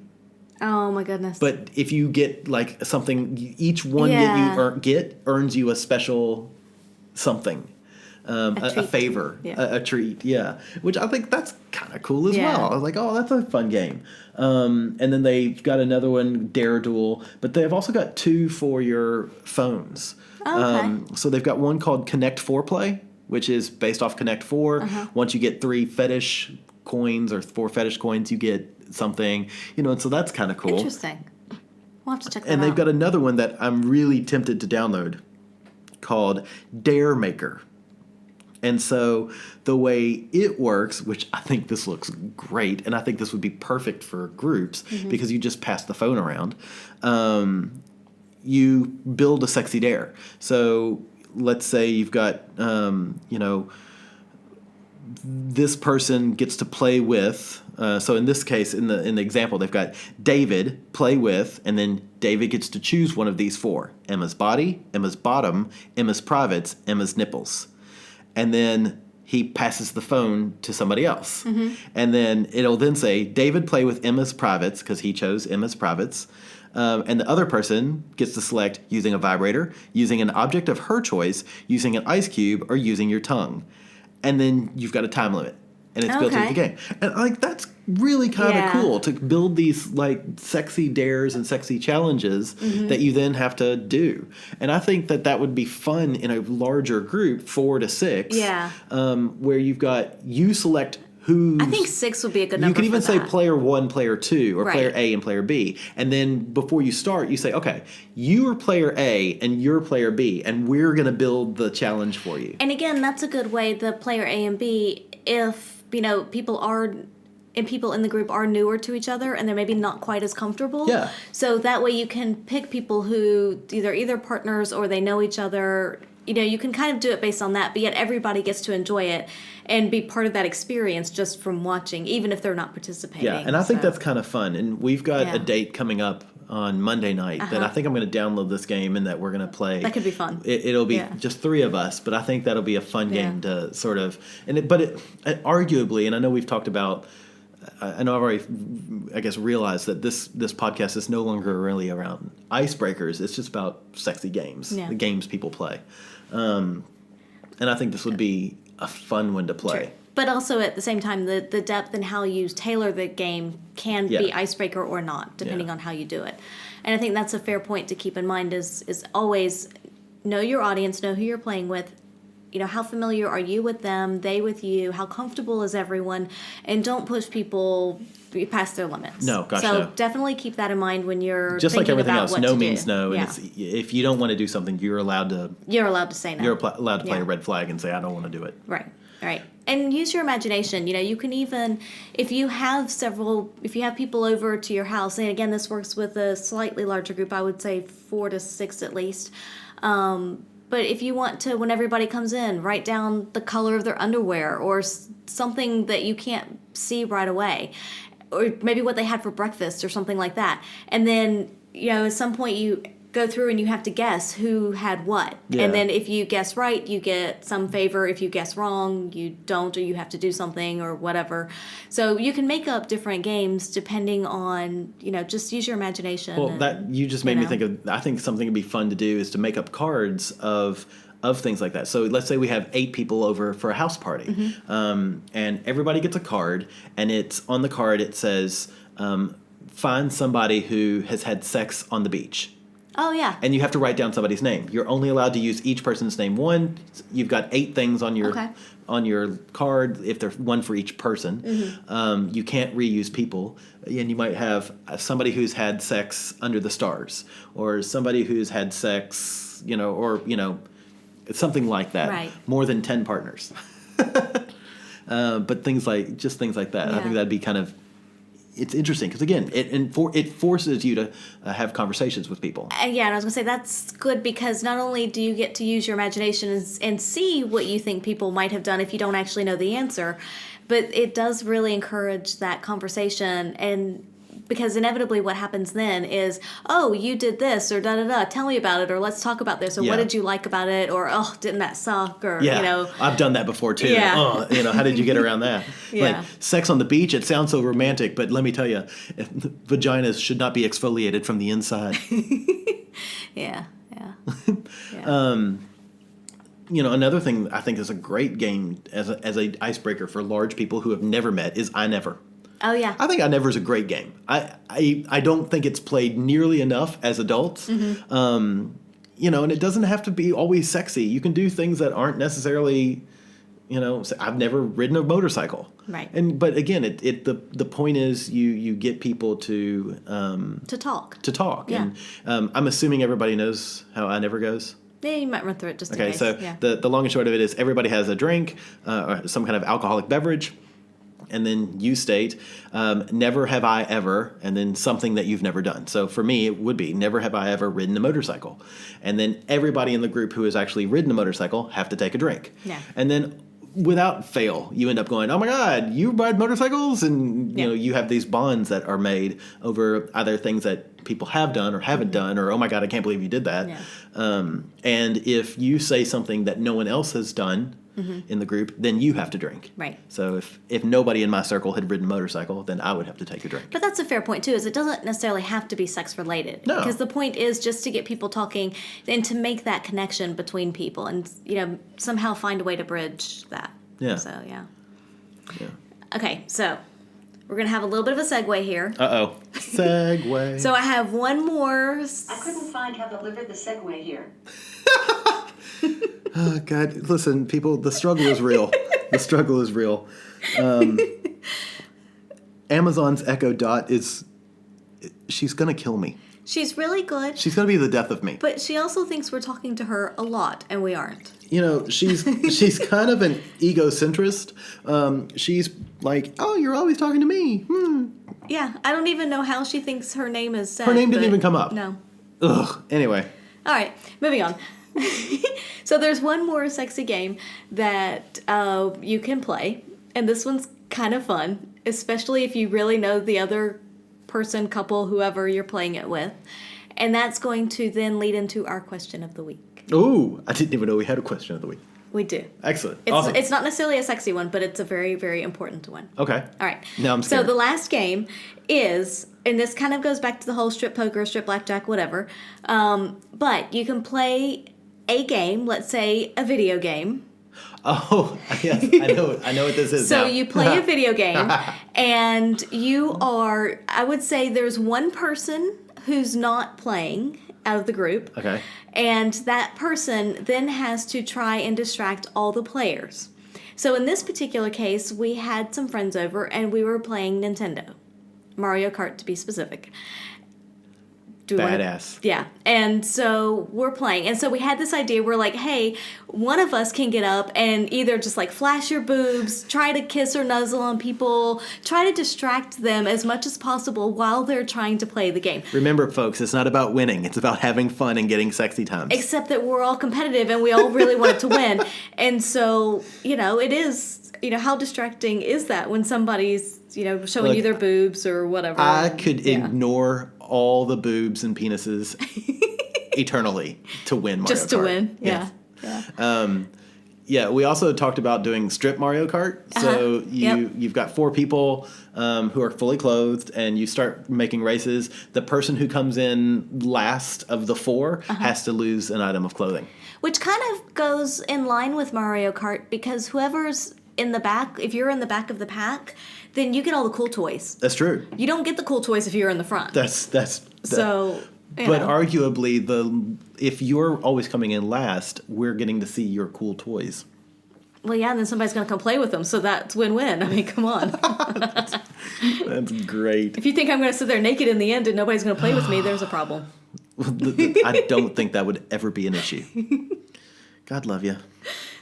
Oh my goodness. But if you get like something, each one that you get earns you a special something. A favor, a treat, which I think that's kind of cool as well. I was like, oh, that's a fun game. And then they've got another one, Dare Duel, but they've also got 2 for your phones. Oh, okay. So they've got one called Connect Foreplay, which is based off Connect 4. Uh-huh. Once you get 3 fetish coins or 4 fetish coins, you get something, and so that's kind of cool. Interesting. We'll have to check that out. And they've got another one that I'm really tempted to download called Dare Maker. And so the way it works, which I think this looks great, and I think this would be perfect for groups because you just pass the phone around, you build a sexy dare. So let's say you've got, this person gets to play with, so in this case, in the example, they've got David play with, and then David gets to choose one of these 4. Emma's body, Emma's bottom, Emma's privates, Emma's nipples. And then he passes the phone to somebody else. Mm-hmm. And then it'll then say, David play with Emma's privates, because he chose Emma's privates. And the other person gets to select using a vibrator, using an object of her choice, using an ice cube, or using your tongue. And then you've got a time limit. And it's built into the game. And that's really kind of cool to build these sexy dares and sexy challenges that you then have to do. And I think that would be fun in a larger group, 4 to 6. Yeah. Where you select who's... I think 6 would be a good number. You can even say player 1, player 2, or player A and player B. And then before you start, you say, okay, you are player A and you're player B, and we're going to build the challenge for you. And again, that's a good way, the player A and B, if people are and people in the group are newer to each other and they're maybe not quite as comfortable. Yeah. So that way you can pick people who either partners or they know each other. You know, you can kind of do it based on that, but yet everybody gets to enjoy it and be part of that experience just from watching, even if they're not participating. Yeah, and I think that's kind of fun. And we've got Yeah. a date coming up on Monday night that I think I'm going to download this game and that we're going to play. That could be fun. It'll be Yeah. just 3 of us, but I think that'll be a fun Yeah. game to sort of. But arguably, and I know we've talked about. I know I've already, I guess, realized that this podcast is no longer really around icebreakers. It's just about sexy games, Yeah. the games people play. And I think this would be a fun one to play. True. But also at the same time, the depth and how you tailor the game can be Yeah. icebreaker or not, depending Yeah. on how you do it. And I think that's a fair point to keep in mind is always know your audience, know who you're playing with. You know, how familiar are you with them, they with you, how comfortable is everyone, and don't push people past their limits. No, gosh, so no. definitely keep that in mind when you're Just like thinking everything about else, what no to means do. no. Yeah. And it's, if you don't want to do something, you're allowed to say no. allowed to play Yeah. a red flag and say, I don't want to do it. Right, right. And use your imagination. You know, you can even, if you have people over to your house, and again, this works with a slightly larger group, I would say 4 to 6 at least. But if you want to, when everybody comes in, write down the color of their underwear or something that you can't see right away. Or maybe what they had for breakfast or something like that. And then, you know, at some point you go through and you have to guess who had what. Yeah. And then if you guess right, you get some favor. If you guess wrong, you don't, or you have to do something or whatever. So you can make up different games depending on, you know, just use your imagination. Well, and, that you just made me know. think of. I think something would be fun to do is to make up cards of things like that. So let's say we have 8 people over for a house party, Mm-hmm. and everybody gets a card, and it's on the card. It says, "Find somebody who has had sex on the beach." Oh, yeah. And you have to write down somebody's name. You're only allowed to use each person's name. You've got 8 things on your Okay. on your card. If there's one for each person, you can't reuse people. And you might have somebody who's had sex under the stars, or somebody who's had sex, something like that. Right. More than 10 partners. But things like that. I Yeah. think that'd be kind of. It's interesting because again, it forces you to have conversations with people. Yeah, and I was going to say that's good because not only do you get to use your imagination and see what you think people might have done if you don't actually know the answer, but it does really encourage that conversation. And because inevitably what happens then is, oh, you did this or da-da-da, tell me about it, or let's talk about this, or Yeah. what did you like about it, or oh, didn't that suck, or, Yeah, you know. I've done that before too. Yeah. Oh, how did you get around that? Yeah. Like sex on the beach, it sounds so romantic, but let me tell you, vaginas should not be exfoliated from the inside. Yeah. Another thing I think is a great game as a icebreaker for large people who have never met is I Never. Oh, yeah. I think I Never is a great game. I don't think it's played nearly enough as adults. Mm-hmm. And it doesn't have to be always sexy. You can do things that aren't necessarily, I've never ridden a motorcycle. Right. But again, the point is you get people to talk. talk. Yeah. And I'm assuming everybody knows how I Never goes. Yeah, you might run through it just in Okay, case. so Yeah. the long and short of it is everybody has a drink, or some kind of alcoholic beverage, and then you state, never have I ever, and then something that you've never done. So for me, it would be, never have I ever ridden a motorcycle. And then everybody in the group who has actually ridden a motorcycle have to take a drink. Yeah. And then without fail, you end up going, oh my God, you ride motorcycles? And Yeah. you have these bonds that are made over either things that people have done or haven't done, or oh my God, I can't believe you did that. Yeah. And if you say something that no one else has done in the group, then you have to drink. Right. So if nobody in my circle had ridden a motorcycle, then I would have to take a drink. But that's a fair point, too, is it doesn't necessarily have to be sex related. No. Because the point is just to get people talking and to make that connection between people and, somehow find a way to bridge that. Yeah. So, yeah. Okay, so we're going to have a little bit of a segue here. Uh-oh. Segue. So I have one more. I couldn't find how to deliver the segue here. Oh, God. Listen, people, the struggle is real. The struggle is real. Amazon's Echo Dot she's going to kill me. She's really good, She's going to be the death of me. but she also thinks we're talking to her a lot, and we aren't. she's kind of an egocentrist. She's like, oh, you're always talking to me. Yeah, I don't even know how she thinks her name is said. Her name didn't but even come up. No. Ugh. Anyway. All right, moving on. So there's one more sexy game that you can play, and this one's kind of fun, especially if you really know the other person, couple, whoever you're playing it with. And that's going to then lead into our question of the week. Ooh, I didn't even know we had a question of the week. We do. Excellent. It's, Awesome. it's not necessarily a sexy one, but it's a very, very important one. Okay. All right. Now I'm scared. So the last game is, and this kind of goes back to the whole strip poker, strip blackjack, whatever. But you can play a game, let's say a video game. Oh, yes. I know what this is So now. you play a video game, and you are, I would say there's one person who's not playing out of the group. Okay. And that person then has to try and distract all the players. So in this particular case, we had some friends over and we were playing Nintendo. Mario Kart, to be specific. Badass. Yeah. And so we're playing. And so we had this idea. We're like, hey, one of us can get up and either just like flash your boobs, try to kiss or nuzzle on people, try to distract them as much as possible while they're trying to play the game. Remember, folks, it's not about winning. It's about having fun and getting sexy times. Except that we're all competitive and we all really wanted to win. And so, it is, how distracting is that when somebody's, showing Look, you their boobs or whatever? I could ignore all the boobs and penises eternally to win Mario Kart. Just to win, yeah. Yes. Yeah. Yeah, we also talked about doing strip Mario Kart. So Yep. you've got 4 people who are fully clothed, and you start making races. The person who comes in last of the 4 has to lose an item of clothing. Which kind of goes in line with Mario Kart because whoever's in the back, if you're in the back of the pack, then you get all the cool toys. That's true. You don't get the cool toys if you're in the front. So. You But know. arguably, if you're always coming in last, we're getting to see your cool toys. Well, yeah, and then somebody's going to come play with them, so that's win-win. I mean, come on. That's great. If you think I'm going to sit there naked in the end and nobody's going to play with me, there's a problem. I don't think that would ever be an issue. God love you.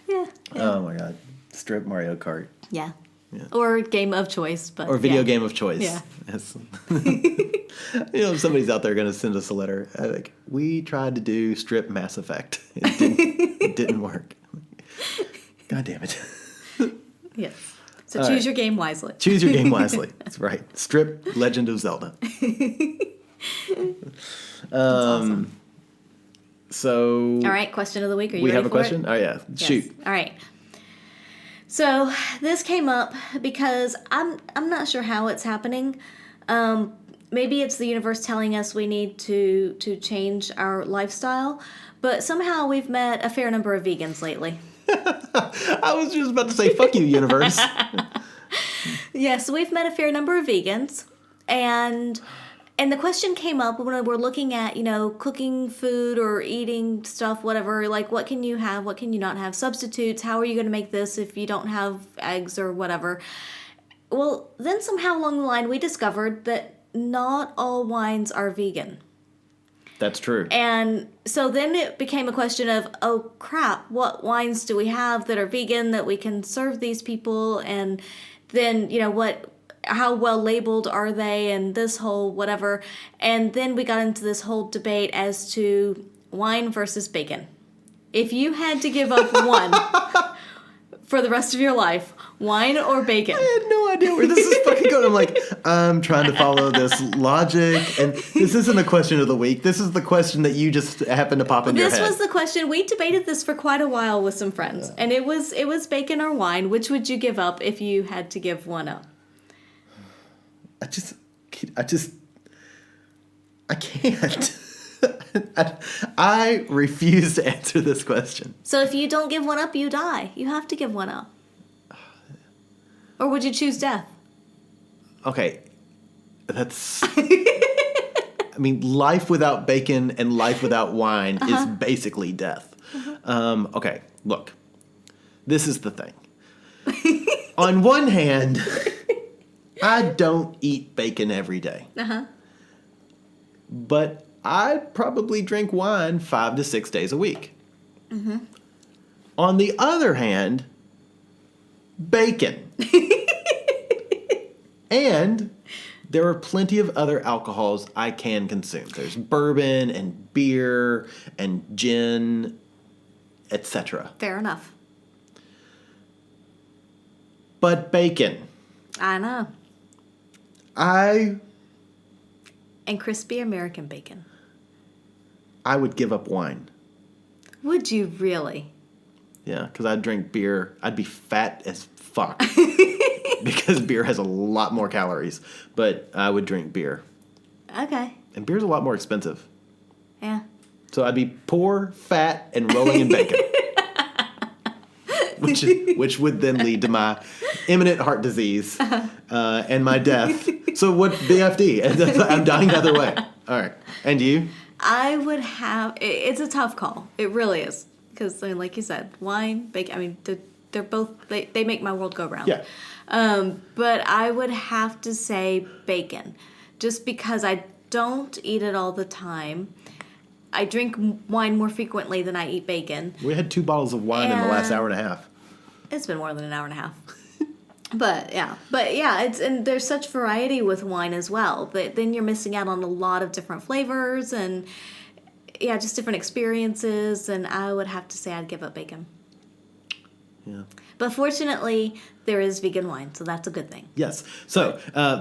Yeah. Oh my God. Strip Mario Kart. Yeah. Yeah. Or game of choice. But Or video yeah. game of choice. Yeah. Yes. If somebody's out there going to send us a letter, like, we tried to do strip Mass Effect. It didn't work. God damn it. Yes. So All choose right. your game wisely. Choose your game wisely. That's right. Strip Legend of Zelda. Awesome. So. All right, question of the week. Are you We ready have a for it? question? Oh, yeah. Yes. Shoot. All right. So this came up because I'm not sure how it's happening. Maybe it's the universe telling us we need to change our lifestyle, but somehow we've met a fair number of vegans lately. I was just about to say, fuck you, universe. Yes, we've met a fair number of vegans, and the question came up when we're looking at, cooking food or eating stuff, whatever, like what can you have, what can you not have, substitutes, how are you going to make this if you don't have eggs or whatever. Well, then somehow along the line we discovered that not all wines are vegan. That's true. And so then it became a question of, oh crap, what wines do we have that are vegan that we can serve these people? And then, how well labeled are they and this whole whatever. And then we got into this whole debate as to wine versus bacon. If you had to give up one for the rest of your life, wine or bacon? I had no idea where this is fucking going. I'm like, I'm trying to follow this logic, and this isn't a question of the week. This is the question that you just happened to pop in your head. This was the question. We debated this for quite a while with some friends, and it was bacon or wine. Which would you give up if you had to give one up? I can't. I refuse to answer this question. So if you don't give one up, you die. You have to give one up. Or would you choose death? Okay, that's... I mean, life without bacon and life without wine is basically death. Okay, look. This is the thing. On one hand, I don't eat bacon every day. But I probably drink wine 5 to 6 days a week. On the other hand, bacon. And there are plenty of other alcohols I can consume. There's bourbon and beer and gin, etc. Fair enough. But bacon. I know. And crispy American bacon. I would give up wine. Would you really? Yeah, because I'd drink beer. I'd be fat as fuck. Because beer has a lot more calories. But I would drink beer. Okay. And beer's a lot more expensive. Yeah. So I'd be poor, fat, and rolling in bacon. which would then lead to my imminent heart disease and my death. So what BFD? I'm dying either way. All right. And you? I would have. It's a tough call. It really is. Because, like you said, wine, bacon. I mean, they're both. They make my world go round. Yeah. But I would have to say bacon, just because I don't eat it all the time. I drink wine more frequently than I eat bacon. We had 2 bottles of wine in the last hour and a half. It's been more than an hour and a half. But yeah, and there's such variety with wine as well. But then you're missing out on a lot of different flavors and just different experiences. And I would have to say I'd give up bacon. Yeah. But fortunately, there is vegan wine, so that's a good thing. Yes. So,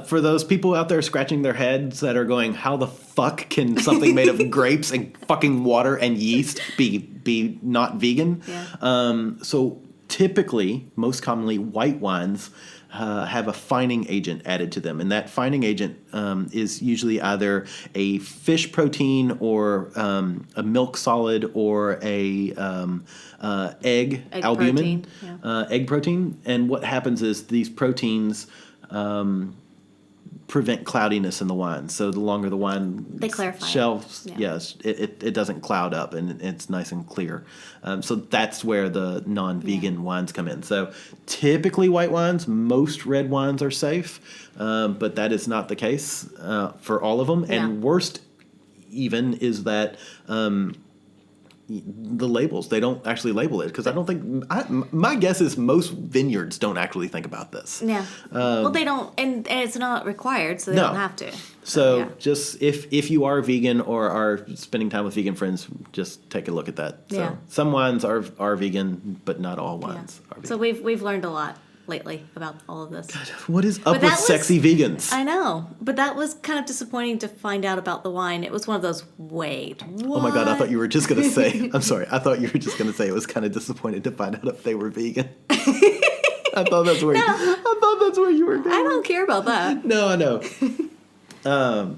for those people out there scratching their heads that are going, how the fuck can something made of grapes and fucking water and yeast be not vegan? Yeah. So typically, most commonly, white wines have a fining agent added to them. And that fining agent is usually either a fish protein or a milk solid or a egg albumin, protein, egg protein. And what happens is these proteins prevent cloudiness in the wine. So the longer the wine they clarify shelves, it. yes, it doesn't cloud up and it's nice and clear. So that's where the non-vegan wines come in. So typically white wines, most red wines are safe, but that is not the case for all of them. Yeah. And worst even is that the labels, they don't actually label it because I don't think, my guess is most vineyards don't actually think about this. Yeah. Well, they don't, and it's not required, so they No. don't have to. So yeah. just if you are vegan or are spending time with vegan friends, just take a look at that. So Yeah. some wines are vegan, but not all wines are vegan. So we've learned a lot lately about all of this. What is up But with that was- sexy vegans? I know, but that was kind of disappointing to find out about the wine. It was one of those, wait, what? Oh my God, I thought you were just going to say, I'm sorry, I thought you were just going to say it was kind of disappointed to find out if they were vegan. I thought that's where you were going. I don't care about that. No, I know. They're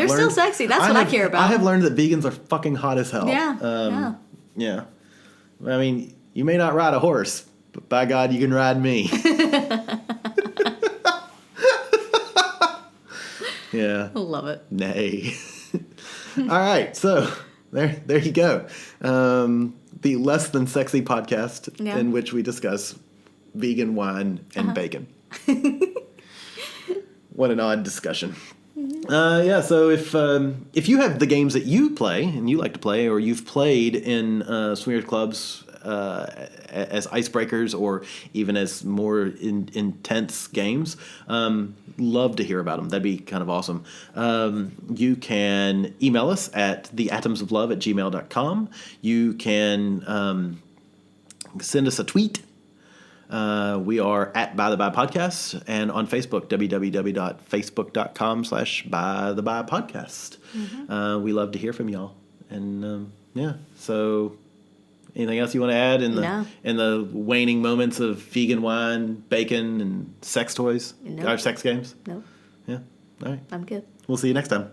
still sexy. That's what I care about. I have learned that vegans are fucking hot as hell. Yeah. Yeah. I mean, you may not ride a horse, but by God, you can ride me. Yeah. I love it. Nay. All right. So there you go. The Less Than Sexy podcast in which we discuss vegan wine and bacon. What an odd discussion. So if you have the games that you play and you like to play, or you've played in swingers clubs as icebreakers or even as more intense games, love to hear about them. That'd be kind of awesome. You can email us at theatomsoflove@gmail.com. You can send us a tweet. We are at By the By Podcast, and on Facebook, www.facebook.com/bythebybpodcast. We love to hear from y'all. And so anything else you want to add in the waning moments of vegan wine, bacon, and sex toys? No. Or sex games? No, Yeah. All right. I'm good. We'll see you next time.